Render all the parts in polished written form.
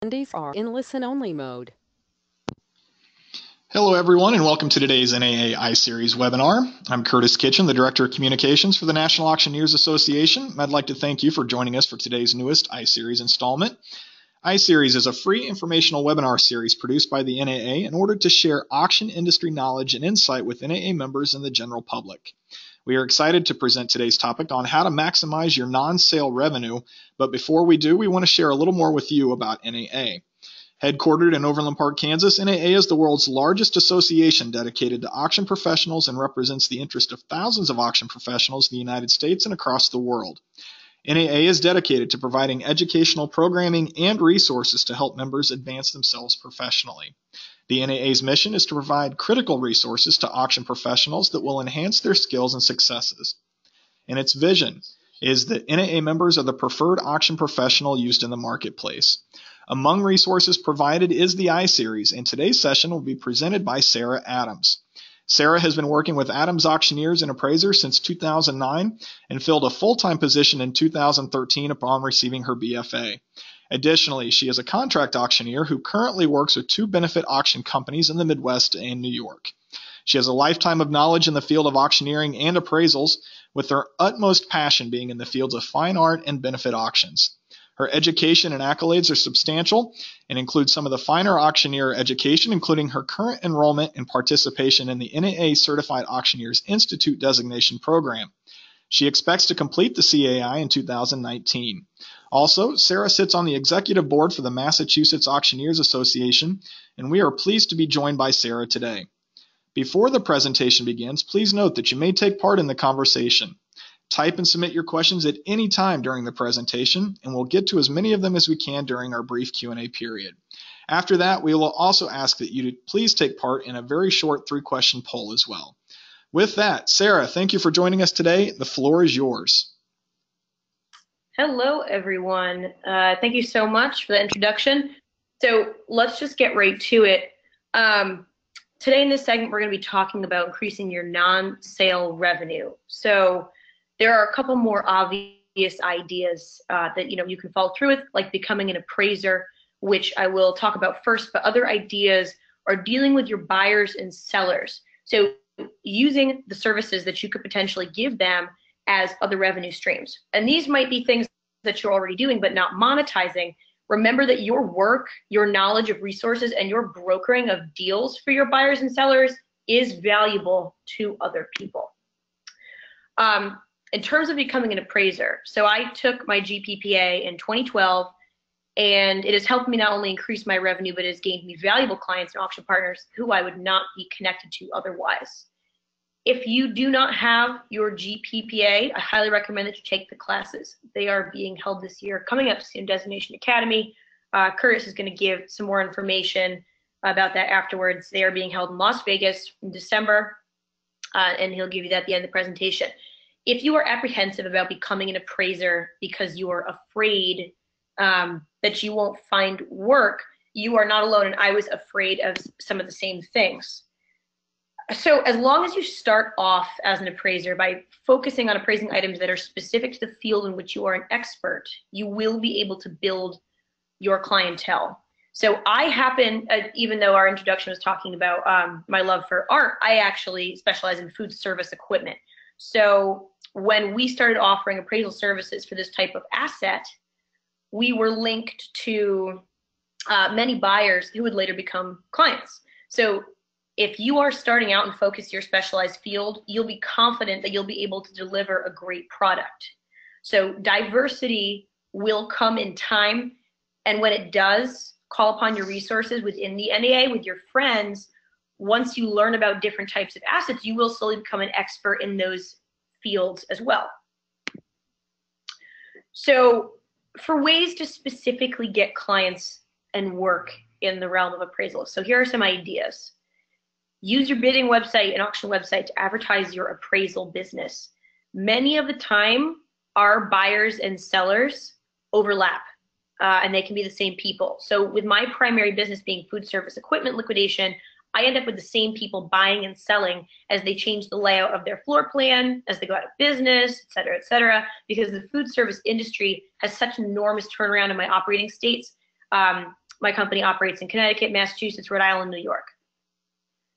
Attendees are in listen-only mode. Hello, everyone, and welcome to today's NAA iSeries webinar. I'm Curtis Kitchen, the Director of Communications for the National Auctioneers Association. I'd like to thank you for joining us for today's newest iSeries installment. iSeries is a free informational webinar series produced by the NAA in order to share auction industry knowledge and insight with NAA members and the general public. We are excited to present today's topic on how to maximize your non-sale revenue, but before we do, we want to share a little more with you about NAA. Headquartered in Overland Park, Kansas, NAA is the world's largest association dedicated to auction professionals and represents the interest of thousands of auction professionals in the United States and across the world. NAA is dedicated to providing educational programming and resources to help members advance themselves professionally. The NAA's mission is to provide critical resources to auction professionals that will enhance their skills and successes. And its vision is that NAA members are the preferred auction professional used in the marketplace. Among resources provided is the iSeries, and today's session will be presented by Sara Adams. Sara has been working with Adams Auctioneers and Appraisers since 2009 and filled a full-time position in 2013 upon receiving her BFA. Additionally, she is a contract auctioneer who currently works with two benefit auction companies in the Midwest and New York. She has a lifetime of knowledge in the field of auctioneering and appraisals, with her utmost passion being in the fields of fine art and benefit auctions. Her education and accolades are substantial and include some of the finer auctioneer education, including her current enrollment and participation in the NAA Certified Auctioneers Institute designation program. She expects to complete the CAI in 2019. Also, Sara sits on the executive board for the Massachusetts Auctioneers Association, and we are pleased to be joined by Sara today. Before the presentation begins, please note that you may take part in the conversation. Type and submit your questions at any time during the presentation, and we'll get to as many of them as we can during our brief Q&A period. After that, we will also ask that you to please take part in a very short 3-question poll as well. With that, Sara, thank you for joining us today. The floor is yours. Hello, everyone. Thank you so much for the introduction. So let's just get right to it. Today in this segment, we're going to be talking about increasing your non-sale revenue. So there are a couple more obvious ideas that you can follow through with, like becoming an appraiser, which I will talk about first, but other ideas are dealing with your buyers and sellers. So using the services that you could potentially give them as other revenue streams. And these might be things that you're already doing but not monetizing. Remember that your work, your knowledge of resources, and your brokering of deals for your buyers and sellers is valuable to other people. In terms of becoming an appraiser, so I took my GPPA in 2012, and it has helped me not only increase my revenue, but it has gained me valuable clients and auction partners who I would not be connected to otherwise. If you do not have your GPPA, I highly recommend that you take the classes. They are being held this year, coming up soon, Designation Academy. Curtis is going to give some more information about that afterwards. They are being held in Las Vegas in December, and he'll give you that at the end of the presentation. If you are apprehensive about becoming an appraiser because you are afraid that you won't find work, you are not alone, and I was afraid of some of the same things. So as long as you start off as an appraiser by focusing on appraising items that are specific to the field in which you are an expert, you will be able to build your clientele. So I happen, even though our introduction was talking about my love for art, I actually specialize in food service equipment. So when we started offering appraisal services for this type of asset, we were linked to many buyers who would later become clients. So if you are starting out and focus your specialized field, you'll be confident that you'll be able to deliver a great product. So diversity will come in time, and when it does, call upon your resources within the NAA with your friends. Once you learn about different types of assets, you will slowly become an expert in those fields as well. So for ways to specifically get clients and work in the realm of appraisal, so here are some ideas. Use your bidding website and auction website to advertise your appraisal business. Many of the time, our buyers and sellers overlap, and they can be the same people. So with my primary business being food service equipment liquidation, I end up with the same people buying and selling as they change the layout of their floor plan, as they go out of business, et cetera, because the food service industry has such an enormous turnaround in my operating states. my company operates in Connecticut, Massachusetts, Rhode Island, New York.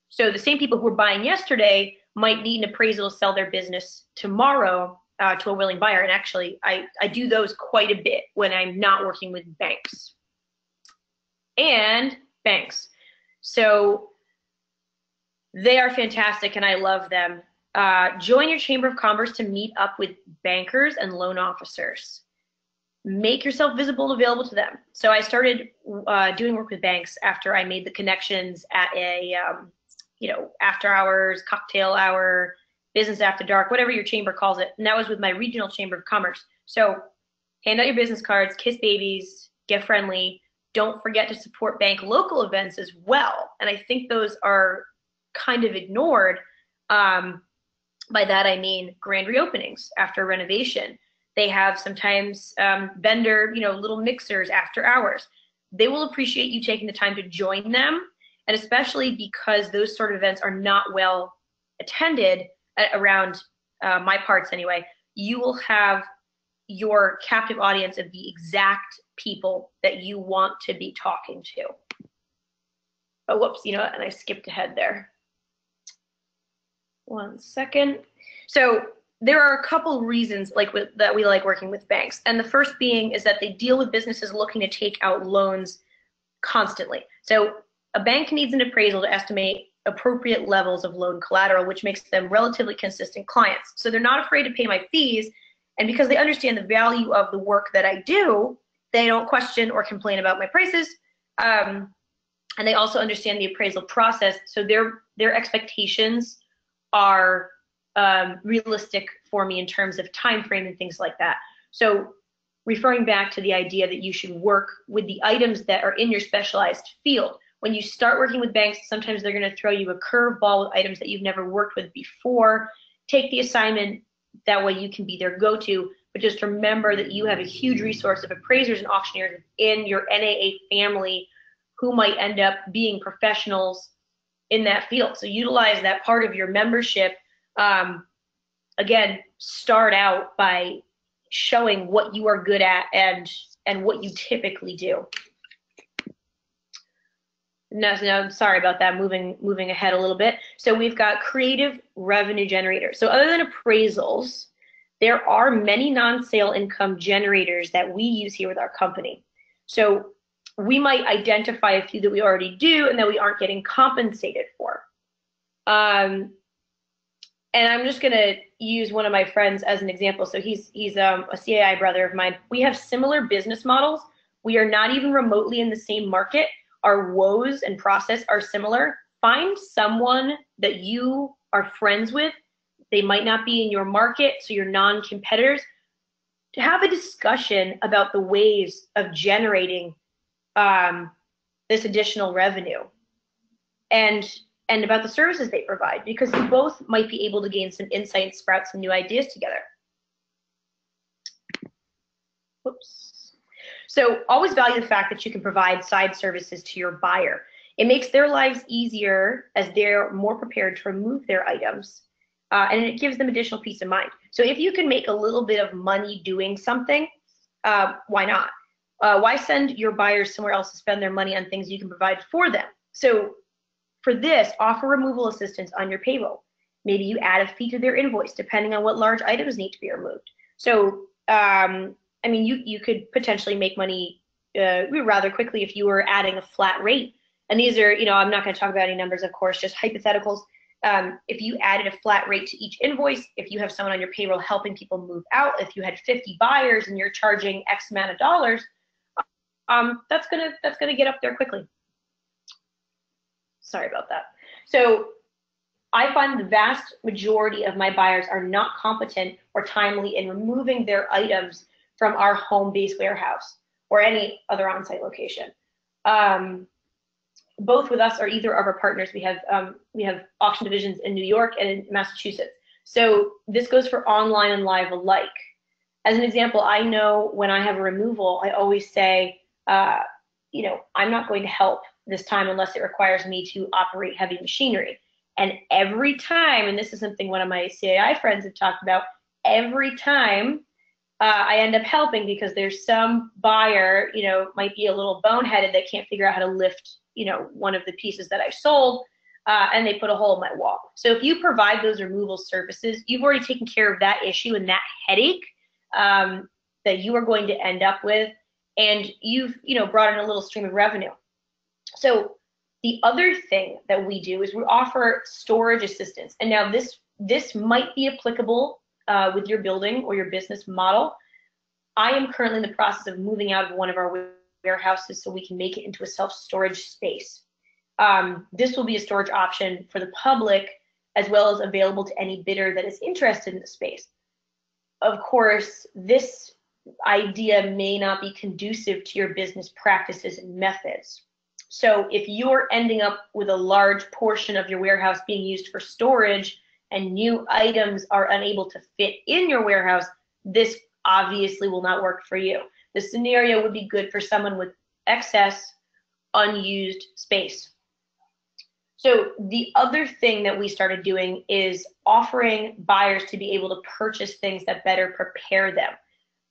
So the same people who were buying yesterday might need an appraisal to sell their business tomorrow to a willing buyer. And actually, I do those quite a bit when I'm not working with banks. And banks. So they are fantastic and I love them. Join your Chamber of Commerce to meet up with bankers and loan officers. Make yourself visible and available to them. So I started doing work with banks after I made the connections at a after hours, cocktail hour, business after dark, whatever your chamber calls it. And that was with my regional Chamber of Commerce. So hand out your business cards, kiss babies, get friendly. Don't forget to support bank local events as well. And I think those are kind of ignored. By that I mean grand reopenings after renovation. They have sometimes vendor, little mixers after hours. They will appreciate you taking the time to join them. And especially because those sort of events are not well attended around my parts anyway, you will have your captive audience of the exact people that you want to be talking to. Oh, whoops, and I skipped ahead there. 1 second. So there are a couple reasons that we like working with banks. And the first being is that they deal with businesses looking to take out loans constantly. So a bank needs an appraisal to estimate appropriate levels of loan collateral, which makes them relatively consistent clients. So they're not afraid to pay my fees. And because they understand the value of the work that I do, they don't question or complain about my prices. And they also understand the appraisal process. So their expectations are realistic for me in terms of time frame and things like that. So referring back to the idea that you should work with the items that are in your specialized field. When you start working with banks, sometimes they're going to throw you a curveball with items that you've never worked with before. Take the assignment. That way you can be their go-to. But just remember that you have a huge resource of appraisers and auctioneers in your NAA family who might end up being professionals in that field. So utilize that part of your membership. Again, start out by showing what you are good at and what you typically do. No, sorry about that. Moving ahead a little bit. So we've got creative revenue generators. So other than appraisals, there are many non-sale income generators that we use here with our company. So we might identify a few that we already do and that we aren't getting compensated for. And I'm just going to use one of my friends as an example. So he's a CAI brother of mine. We have similar business models. We are not even remotely in the same market. Our woes and process are similar. Find someone that you are friends with. They might not be in your market, so you're non-competitors. To have a discussion about the ways of generating this additional revenue and about the services they provide, because you both might be able to gain some insight and sprout some new ideas together. Whoops. So always value the fact that you can provide side services to your buyer. It makes their lives easier as they're more prepared to remove their items, and it gives them additional peace of mind. So if you can make a little bit of money doing something, why not? Why send your buyers somewhere else to spend their money on things you can provide for them? So for this, offer removal assistance on your payroll. Maybe you add a fee to their invoice depending on what large items need to be removed. So I mean, you could potentially make money rather quickly if you were adding a flat rate. And these are, I'm not going to talk about any numbers, of course, just hypotheticals. If you added a flat rate to each invoice, if you have someone on your payroll helping people move out, if you had 50 buyers and you're charging X amount of dollars, that's gonna get up there quickly. Sorry about that. So I find the vast majority of my buyers are not competent or timely in removing their items from our home-based warehouse or any other on-site location. Both with us or either of our partners. We have auction divisions in New York and in Massachusetts. So this goes for online and live alike. As an example, I know when I have a removal, I always say, I'm not going to help this time unless it requires me to operate heavy machinery. And every time, and this is something one of my CAI friends have talked about, every time I end up helping because there's some buyer, might be a little boneheaded that can't figure out how to lift, one of the pieces that I sold, and they put a hole in my wall. So if you provide those removal services, you've already taken care of that issue and that headache that you are going to end up with, and you've, brought in a little stream of revenue. So the other thing that we do is we offer storage assistance. And now this might be applicable with your building or your business model. I am currently in the process of moving out of one of our warehouses so we can make it into a self-storage space. This will be a storage option for the public as well as available to any bidder that is interested in the space. Of course, this idea may not be conducive to your business practices and methods. So if you're ending up with a large portion of your warehouse being used for storage and new items are unable to fit in your warehouse, this obviously will not work for you. The scenario would be good for someone with excess unused space. So the other thing that we started doing is offering buyers to be able to purchase things that better prepare them.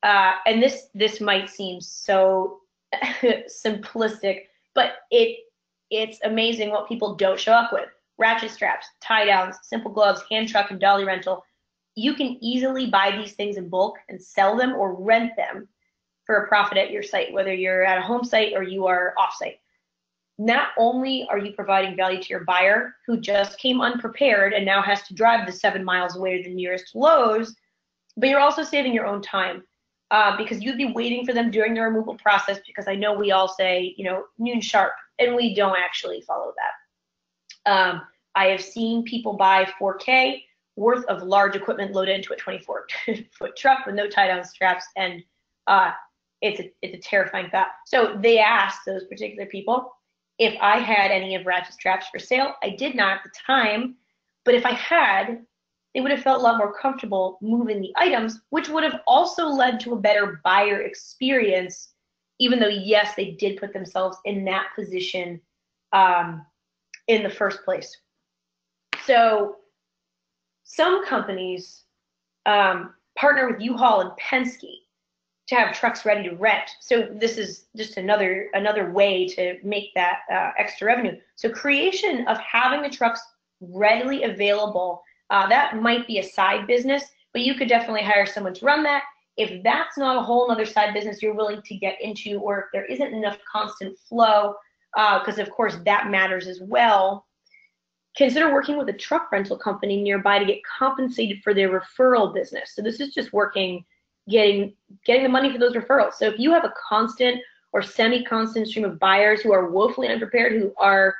And this might seem so simplistic, but it's amazing what people don't show up with. Ratchet straps, tie downs, simple gloves, hand truck, and dolly rental. You can easily buy these things in bulk and sell them or rent them for a profit at your site, whether you're at a home site or you are off-site. Not only are you providing value to your buyer who just came unprepared and now has to drive the 7 miles away to the nearest Lowe's, but you're also saving your own time because you'd be waiting for them during the removal process, because I know we all say, noon sharp, and we don't actually follow that. I have seen people buy 4K worth of large equipment loaded into a 24-foot truck with no tie-down straps, and it's a terrifying thought. So they asked those particular people if I had any of Ratchet straps for sale. I did not at the time, but if I had, they would have felt a lot more comfortable moving the items, which would have also led to a better buyer experience, even though, yes, they did put themselves in that position in the first place. So some companies partner with U-Haul and Penske to have trucks ready to rent. So this is just another way to make that extra revenue. So creation of having the trucks readily available, that might be a side business, but you could definitely hire someone to run that. If that's not a whole other side business you're willing to get into, or if there isn't enough constant flow, because of course that matters as well, consider working with a truck rental company nearby to get compensated for their referral business. So this is just getting the money for those referrals. So if you have a constant or semi-constant stream of buyers who are woefully unprepared, who are,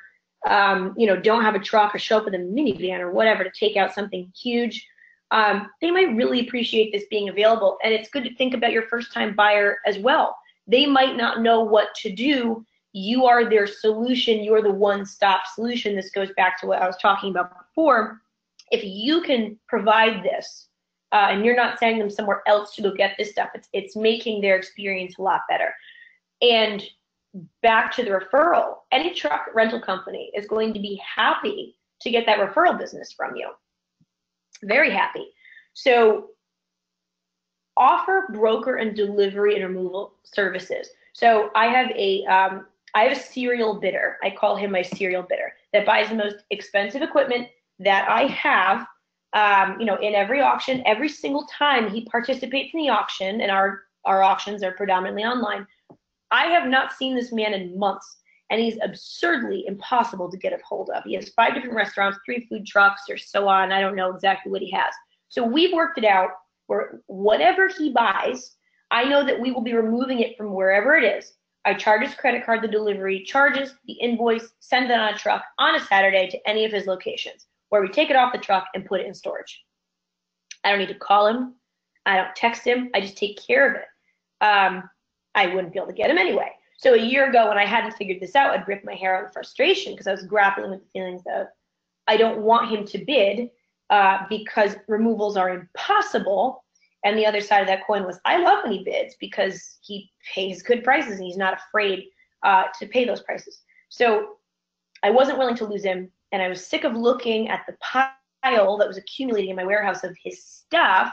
don't have a truck or show up with a minivan or whatever to take out something huge, they might really appreciate this being available. And it's good to think about your first-time buyer as well. They might not know what to do. You are their solution. You're the one-stop solution. This goes back to what I was talking about before. If you can provide this, and you're not sending them somewhere else to go get this stuff, it's making their experience a lot better. And back to the referral, any truck rental company is going to be happy to get that referral business from you. Very happy. So offer broker and delivery and removal services. So I have a serial bidder. I call him my serial bidder that buys the most expensive equipment that I have. In every auction, every single time he participates in the auction, and our auctions are predominantly online, I have not seen this man in months, and he's absurdly impossible to get a hold of. He has 5 different restaurants, 3 food trucks, or so on. I don't know exactly what he has. So we've worked it out where whatever he buys, I know that we will be removing it from wherever it is. I charge his credit card the delivery, charges the invoice, send it on a truck on a Saturday to any of his locations, where we take it off the truck and put it in storage. I don't need to call him. I don't text him. I just take care of it. I wouldn't be able to get him anyway. So a year ago, when I hadn't figured this out, I'd rip my hair out in frustration because I was grappling with the feelings of I don't want him to bid because removals are impossible. And the other side of that coin was I love when he bids because he pays good prices and he's not afraid to pay those prices. So I wasn't willing to lose him. And I was sick of looking at the pile that was accumulating in my warehouse of his stuff.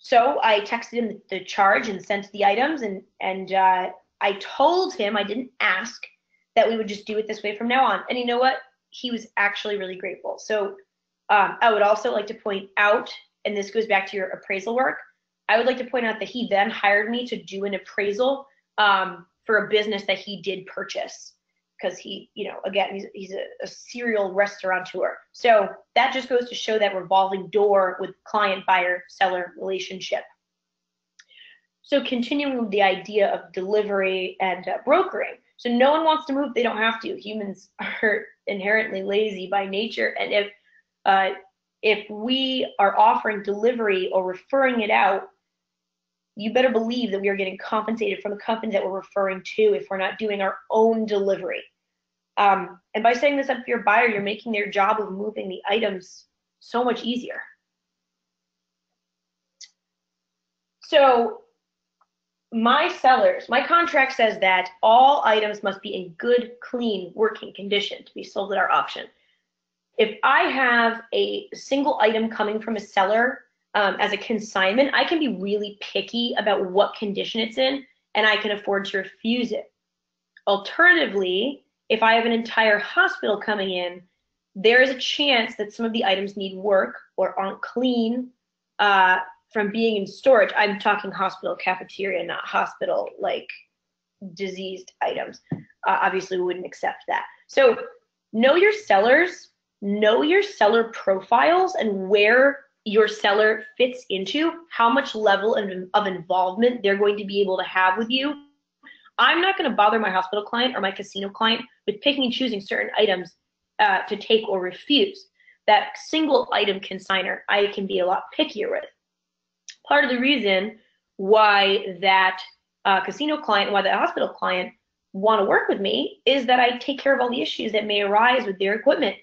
So I texted him the charge and sent the items, and I told him, I didn't ask, that we would just do it this way from now on. And you know what? He was actually really grateful. So I would also like to point out, and this goes back to your appraisal work, I would like to point out that he then hired me to do an appraisal for a business that he did purchase, because he, again, he's a serial restaurateur. So that just goes to show that revolving door with client, buyer, seller relationship. So continuing with the idea of delivery and brokering. So no one wants to move, they don't have to. Humans are inherently lazy by nature. And if we are offering delivery or referring it out, you better believe that we are getting compensated from the company that we're referring to if we're not doing our own delivery. And by setting this up for your buyer, you're making their job of moving the items so much easier. So my sellers, my contract says that all items must be in good, clean, working condition to be sold at our auction. If I have a single item coming from a seller as a consignment, I can be really picky about what condition it's in, and I can afford to refuse it. Alternatively, if I have an entire hospital coming in, there is a chance that some of the items need work or aren't clean from being in storage. I'm talking hospital cafeteria, not hospital like diseased items. Obviously, we wouldn't accept that. So know your sellers, know your seller profiles and where your seller fits into, how much level of involvement they're going to be able to have with you. I'm not going to bother my hospital client or my casino client with picking and choosing certain items to take or refuse. That single item consigner, I can be a lot pickier with. Part of the reason why that casino client, why the hospital client want to work with me is that I take care of all the issues that may arise with their equipment.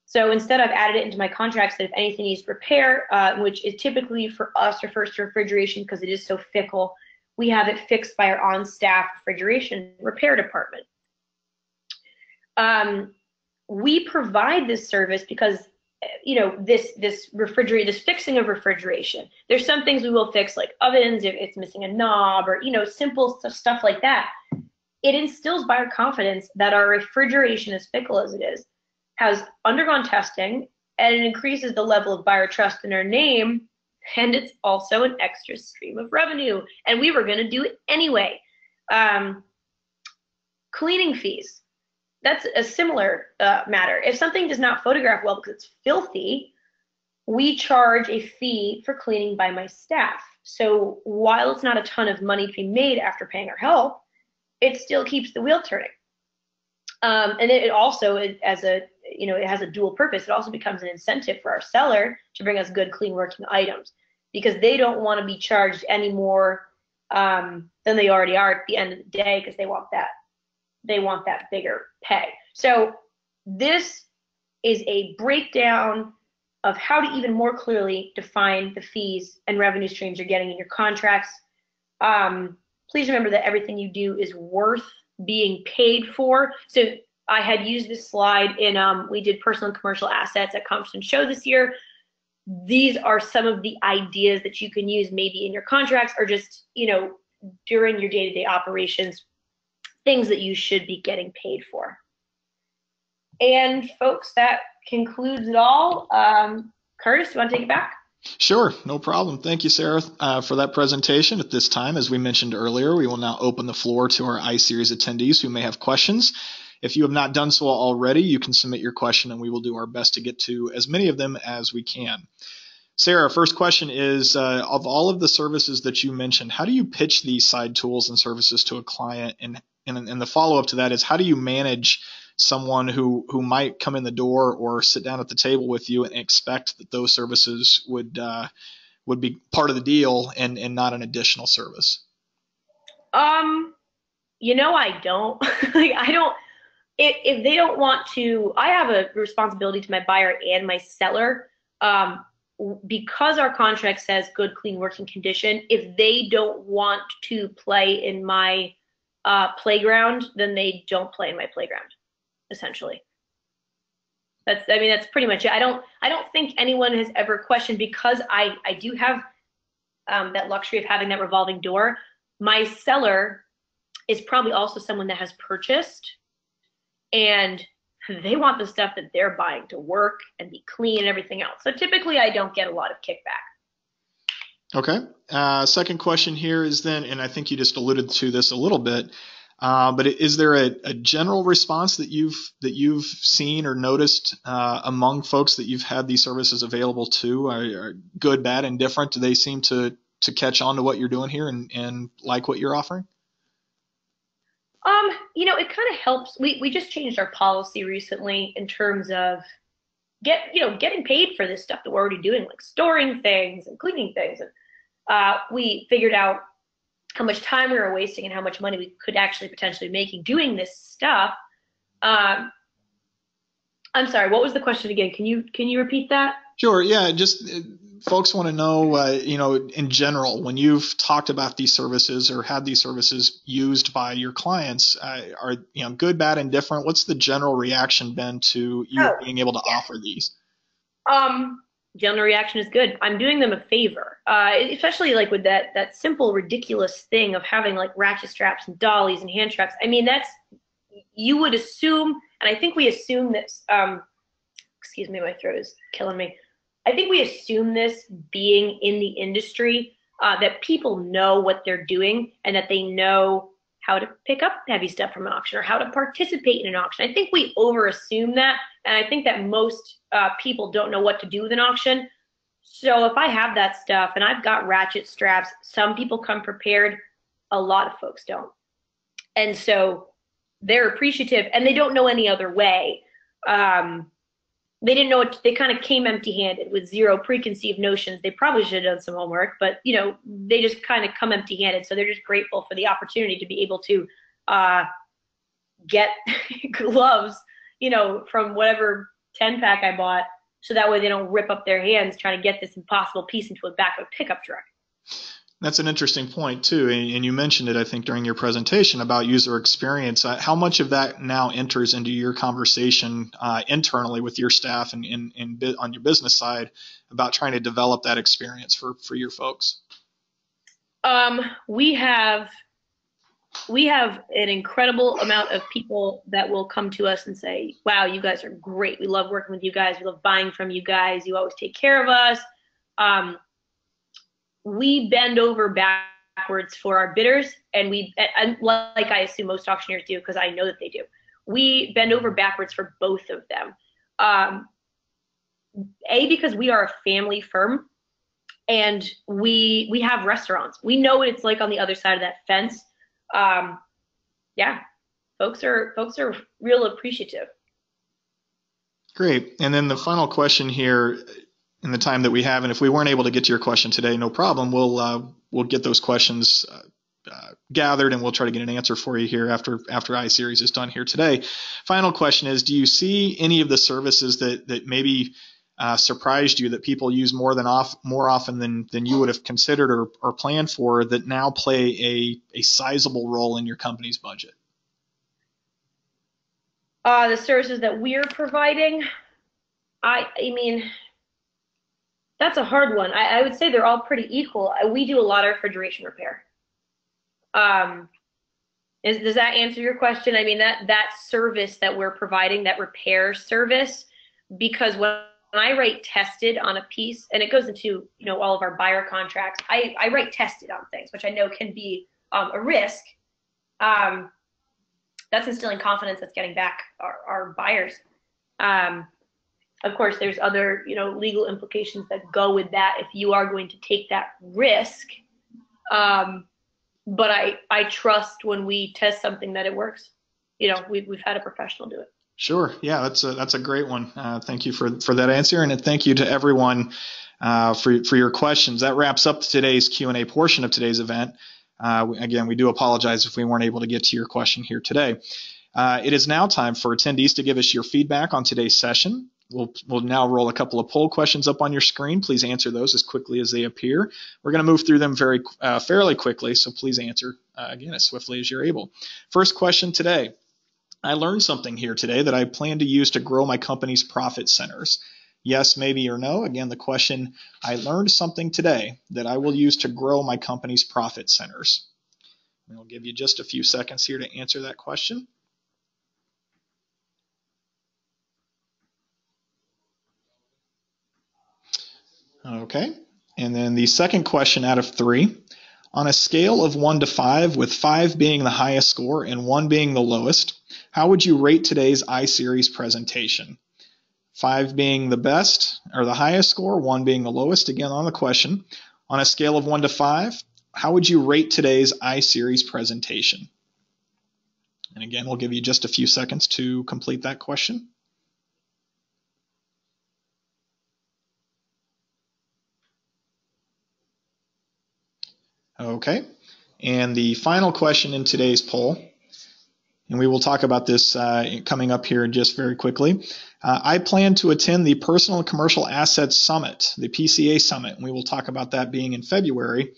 So instead, I've added it into my contracts that if anything needs repair, which is typically for us refers to refrigeration because it is so fickle, we have it fixed by our on-staff refrigeration repair department. We provide this service because, this fixing of refrigeration. There's some things we will fix, like ovens if it's missing a knob, or simple stuff like that. It instills buyer confidence that our refrigeration, as fickle as it is, has undergone testing, and it increases the level of buyer trust in our name. And it's also an extra stream of revenue, and we were going to do it anyway. Cleaning fees, that's a similar matter. If something does not photograph well because it's filthy, we charge a fee for cleaning by my staff. So while it's not a ton of money to be made after paying our help, it still keeps the wheel turning. And it also, it has a dual purpose. It also becomes an incentive for our seller to bring us good, clean working items, because they don't want to be charged any more than they already are at the end of the day, because they want that bigger pay. So this is a breakdown of how to even more clearly define the fees and revenue streams you're getting in your contracts. Please remember that everything you do is worth being paid for. So I had used this slide in, we did personal and commercial assets at Conference and Show this year. These are some of the ideas that you can use maybe in your contracts, or just, during your day-to-day operations, things that you should be getting paid for. And folks, that concludes it all. Curtis, you want to take it back? Sure, no problem. Thank you, Sarah, for that presentation. At this time, as we mentioned earlier, we will now open the floor to our iSeries attendees who may have questions. If you have not done so already, you can submit your question and we will do our best to get to as many of them as we can. Sarah, first question is, of all of the services that you mentioned, how do you pitch these side tools and services to a client? And the follow-up to that is, how do you manage someone who might come in the door or sit down at the table with you and expect that those services would be part of the deal and not an additional service? I don't. I don't. If they don't want to, I have a responsibility to my buyer and my seller. Because our contract says good, clean, working condition, if they don't want to play in my playground, then they don't play in my playground, essentially. That's pretty much it. I don't think anyone has ever questioned, because I do have that luxury of having that revolving door. My seller is probably also someone that has purchased, and they want the stuff that they're buying to work and be clean and everything else. So typically I don't get a lot of kickback. Okay. Second question here is then, and I think you just alluded to this a little bit, but is there a general response that you've seen or noticed among folks that you've had these services available to? Are good, bad, and different? Do they seem to catch on to what you're doing here and like what you're offering? It kind of helps. We just changed our policy recently in terms of getting paid for this stuff that we're already doing, like storing things and cleaning things. And we figured out how much time we were wasting and how much money we could actually potentially be making doing this stuff. I'm sorry, what was the question again? Can you repeat that? Sure. Yeah. Just folks want to know, in general, when you've talked about these services or had these services used by your clients, are good, bad, and different? What's the general reaction been to you being able to offer these? General reaction is good. I'm doing them a favor, especially like with that simple, ridiculous thing of having like ratchet straps and dollies and hand straps. I mean, you would assume, and I think we assume this. Excuse me, my throat is killing me. I think we assume this being in the industry, that people know what they're doing and that they know how to pick up heavy stuff from an auction or how to participate in an auction. I think we over assume that, and I think that most people don't know what to do with an auction. So if I have that stuff and I've got ratchet straps, some people come prepared, a lot of folks don't. And so they're appreciative and they don't know any other way. They didn't know what, they kind of came empty-handed with zero preconceived notions. They probably should have done some homework, but they just kind of come empty-handed. So they're just grateful for the opportunity to be able to get gloves, from whatever 10-pack I bought, so that way they don't rip up their hands trying to get this impossible piece into the back of a pickup truck. That's an interesting point too, and you mentioned it, I think, during your presentation about user experience. How much of that now enters into your conversation internally with your staff and on your business side about trying to develop that experience for your folks? We have an incredible amount of people that will come to us and say, "Wow, you guys are great. We love working with you guys. We love buying from you guys. You always take care of us." We bend over backwards for our bidders, and like I assume most auctioneers do, because I know that they do. We bend over backwards for both of them. Because we are a family firm, and we have restaurants. We know what it's like on the other side of that fence. Folks are real appreciative. Great. And then the final question here, in the time that we have, and if we weren't able to get to your question today, no problem. We'll get those questions gathered, and we'll try to get an answer for you here after iSeries is done here today. Final question is: do you see any of the services that maybe surprised you that people use more often than you would have considered or planned for, that now play a sizable role in your company's budget? The services that we're providing, I mean, that's a hard one. I would say they're all pretty equal. We do a lot of refrigeration repair. Does that answer your question? I mean, that service that we're providing, that repair service, because when I write tested on a piece, and it goes into all of our buyer contracts, I write tested on things, which I know can be a risk. That's instilling confidence. That's getting back our buyers. Of course, there's other legal implications that go with that if you are going to take that risk. But I trust when we test something that it works. We've had a professional do it. Sure. Yeah, that's a great one. Thank you for that answer, and thank you to everyone for your questions. That wraps up today's Q&A portion of today's event. Again, we do apologize if we weren't able to get to your question here today. It is now time for attendees to give us your feedback on today's session. We'll now roll a couple of poll questions up on your screen. Please answer those as quickly as they appear. We're going to move through them fairly quickly, so please answer again as swiftly as you're able. First question today: I learned something here today that I plan to use to grow my company's profit centers. Yes, maybe, or no. Again, the question, I learned something today that I will use to grow my company's profit centers. We'll give you just a few seconds here to answer that question. Okay, and then the second question out of 3. On a scale of 1 to 5, with 5 being the highest score and 1 being the lowest, how would you rate today's iSeries presentation? 5 being the best or the highest score, 1 being the lowest. Again, on the question, on a scale of 1 to 5, how would you rate today's iSeries presentation? And again, we'll give you just a few seconds to complete that question. Okay, and the final question in today's poll, and we will talk about this coming up here just very quickly. I plan to attend the Personal and Commercial Assets Summit, the PCA Summit, and we will talk about that being in February.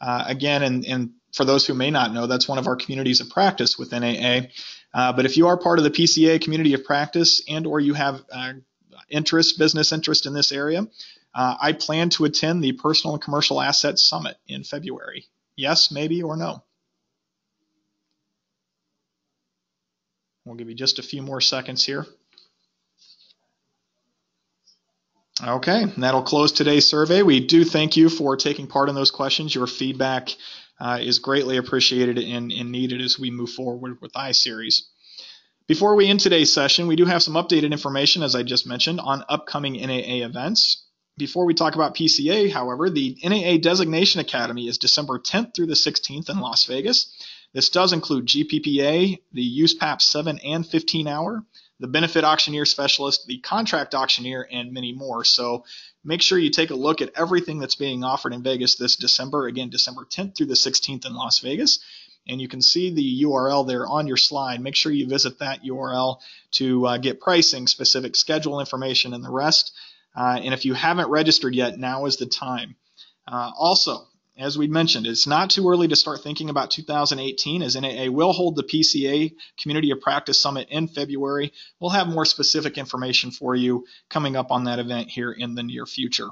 Again, and for those who may not know, that's one of our communities of practice with NAA. But if you are part of the PCA community of practice and or you have business interest in this area, I plan to attend the Personal and Commercial Assets Summit in February. Yes, maybe, or no. We'll give you just a few more seconds here. Okay, and that'll close today's survey. We do thank you for taking part in those questions. Your feedback is greatly appreciated and needed as we move forward with iSeries. Before we end today's session, we do have some updated information, as I just mentioned, on upcoming NAA events. Before we talk about PCA, however, the NAA Designation Academy is December 10th through the 16th in Las Vegas. This does include GPPA, the USPAP 7 and 15 hour, the Benefit Auctioneer Specialist, the Contract Auctioneer, and many more. So make sure you take a look at everything that's being offered in Vegas this December. Again, December 10th through the 16th in Las Vegas. And you can see the URL there on your slide. Make sure you visit that URL to get pricing, specific schedule information, and the rest. And if you haven't registered yet, now is the time. Also, as we mentioned, it's not too early to start thinking about 2018, as NAA will hold the PCA Community of Practice Summit in February. We'll have more specific information for you coming up on that event here in the near future.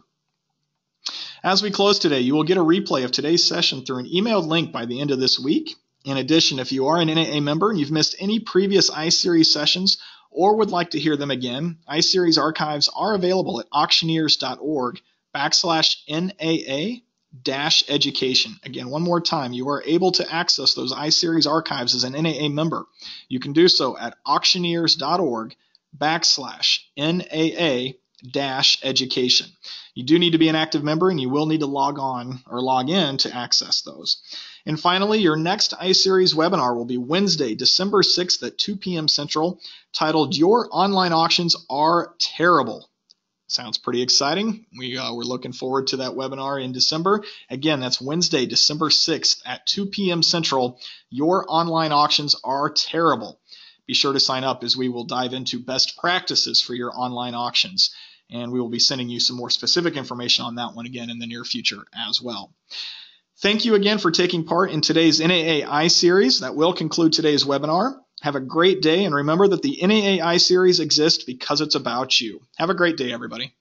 As we close today, you will get a replay of today's session through an emailed link by the end of this week. In addition, if you are an NAA member and you've missed any previous iSeries sessions or would like to hear them again, iSeries archives are available at auctioneers.org/NAA-education. Again, one more time, you are able to access those iSeries archives as an NAA member. You can do so at auctioneers.org/NAA-education. You do need to be an active member, and you will need to log on or log in to access those. And finally, your next iSeries webinar will be Wednesday, December 6th at 2 p.m. Central, titled Your Online Auctions Are Terrible. Sounds pretty exciting. We're looking forward to that webinar in December. Again, that's Wednesday, December 6th at 2 p.m. Central. Your online auctions are terrible. Be sure to sign up, as we will dive into best practices for your online auctions. And we will be sending you some more specific information on that one again in the near future as well. Thank you again for taking part in today's NAA iSeries. That will conclude today's webinar. Have a great day, and remember that the NAA iSeries exists because it's about you. Have a great day, everybody.